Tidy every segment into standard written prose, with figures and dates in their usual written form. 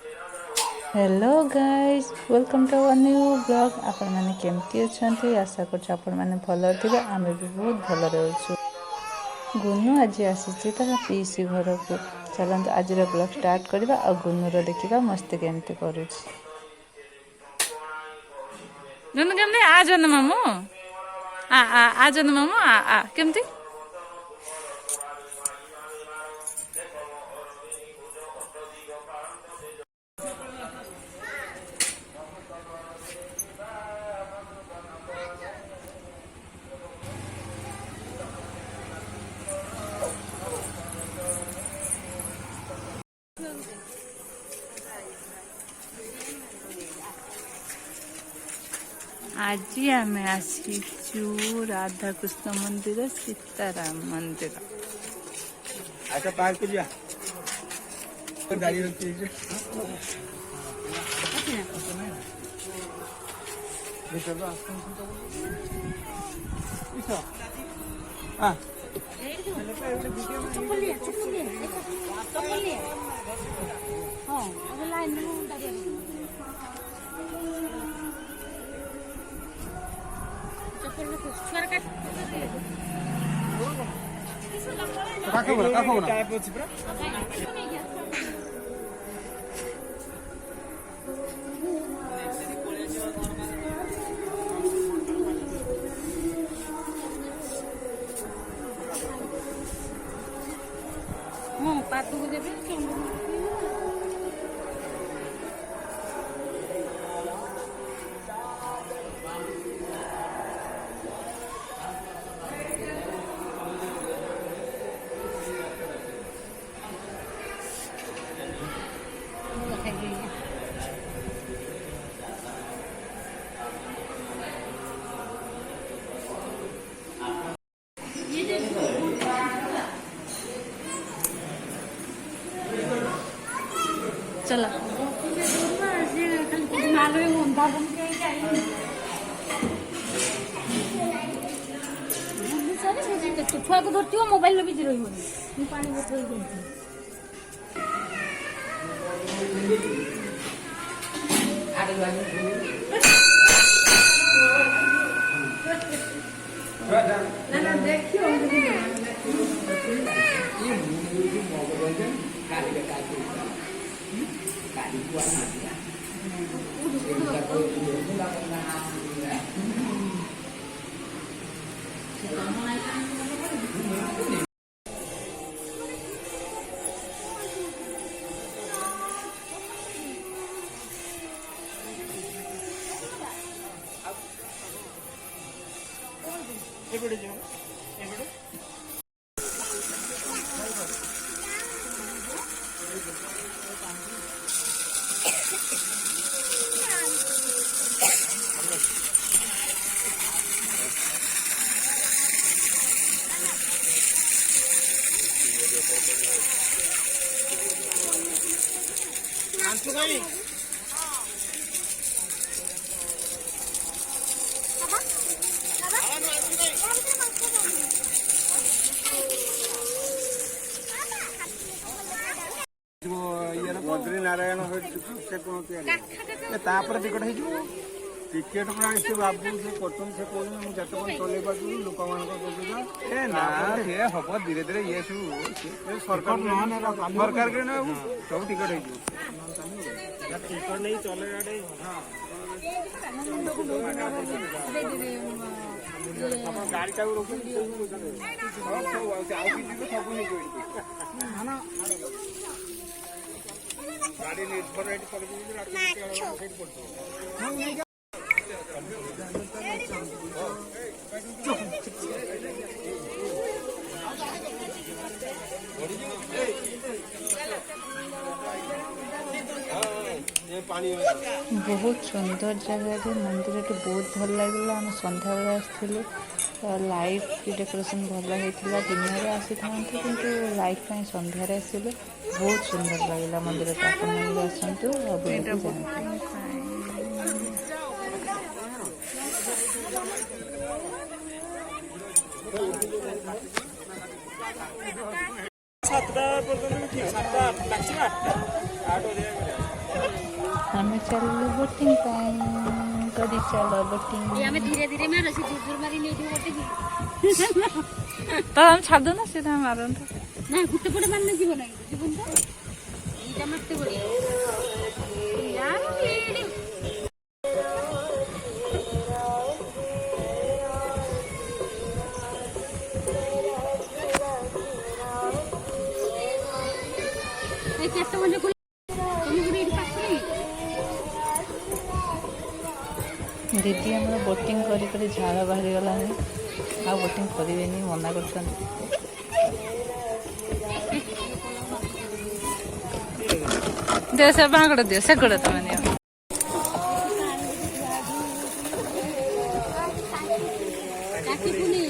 Hello guys, welcome to our new blog. आपण माने केमती अछंती? आशा करछ आपण माने भलो थिबे। आमे भी बहुत भलो रहउछु। गुन्नू आज आसीछि तार पीसी घर को। चलंत आज रो ब्लॉग स्टार्ट करबा आ गुन्नू रो देखिबा मस्ती केमती करूछि। गुन्नू केमती आ जन मामू आ जन मामू आ केमती आज आम आसीचु राधा कृष्ण मंदिर, सीताराम मंदिर। अच्छा पार्क को जा गाड़ी रखी है हां पातू देबे चला छुआ को धरती मोबाइल भी रही पानी बोतल बद्री नारायण से कौन टिकट हो टिकेट पूरा से बाबू से कटन से कौन मुझे जत चल लोक मान हम धीरे धीरे ये सब सरकार के ना सब टिकट टिकट नहीं चले गाड़ी का रोक गाड़ी निर्भर रेट कर बहुत सुंदर जगह मंदिर बहुत भल लगे। आम सन्ध्या बेले आसलु लाइट डेकोरेशन भल होता दिन में आसी था कि लाइट सन्धार आसलु बहुत सुंदर लगे मंदिर टा आप आसतु सातटा पर्यटन ठीक 7 8 8 ଆମେ ଚାଲିଲୁ ବୋଟିଂ ପାଇଁ। କରି ଚାଲ ବୋଟିଂ। ଆମେ ଧୀରେ ଧୀରେ ମାର ସେ ଜୋର ଜୋର ମାରି ନେଇଯିବ ବୋଟିକି। ତ ଆମେ ଛାଡୁ ନା ସେଟା ମାରନ୍ତୁ। ନା ଗୋଟେ ପଟେ ମାରିଲେ ଯିବ ନାହିଁ ଯିବନି ତ ଏଇଟା ମାରତେ ପଡିବ। କେତେ ମଜା ତମେ ଗୋଟେ ଏଇଠି ପାଖରେ ଦିଦି ଆମର ବୋଟିଂ କରି କରି ଝାଳ ବାହାରିଗଲାଣି। ଆଉ ବୋଟିଂ କରିବେନି ମନା କରୁଛନ୍ତି। ଦିଅ ସେ ବାଁଗଡ଼ ଦିଅ ସେ ଗୋଡ଼ ତମେ ନିଅ। କାଟିପୁନି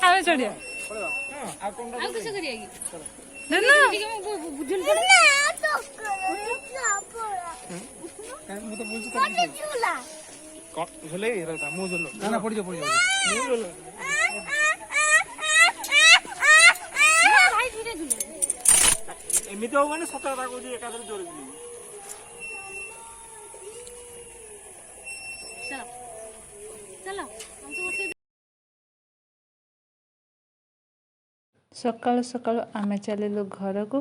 ଆମେ ଚଢିବା ଆଉ କିସ କରିବା କି ବୁଝୁନି ମୁଁ ତ ବୁଝୁଛି ଝୁଲେଇ ମୁଁ ଝୁଲ ନା ପଡ଼ିଯିବ ପଡ଼ିଯିବ ମୁଁ ଝୁଲ ଏମିତି ହବ ମାନେ ସତ କଥା କହୁଛି ଏକାଥରେ ଜୋରେ ଯିବି। ଚାଲ ସକାଳୁ ସକାଳୁ ଆମେ ଚାଲିଲୁ ଘରକୁ।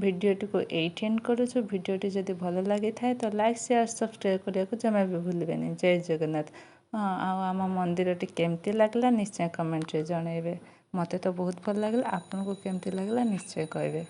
ଭିଡ଼ିଓଟିକୁ ଏଇଠି ଏଣ୍ଡ କରୁଛୁ। ଭିଡ଼ିଓଟି ଯଦି ଭଲ ଲାଗିଥାଏ ତ ଲାଇକ୍ ସେୟାର ସବସ୍କ୍ରାଇବ୍ କରିବାକୁ ଜମା ବି ଭୁଲିବେନି। ଜୟ ଜଗନ୍ନାଥ। ଆଉ ଆମ ମନ୍ଦିରଟି କେମିତି ଲାଗିଲା ନିଶ୍ଚୟ କମେଣ୍ଟରେ ଜଣାଇବେ। ମୋତେ ତ ବହୁତ ଭଲ ଲାଗିଲା। ଆପଣଙ୍କୁ କେମିତି ଲାଗିଲା ନିଶ୍ଚୟ କହିବେ।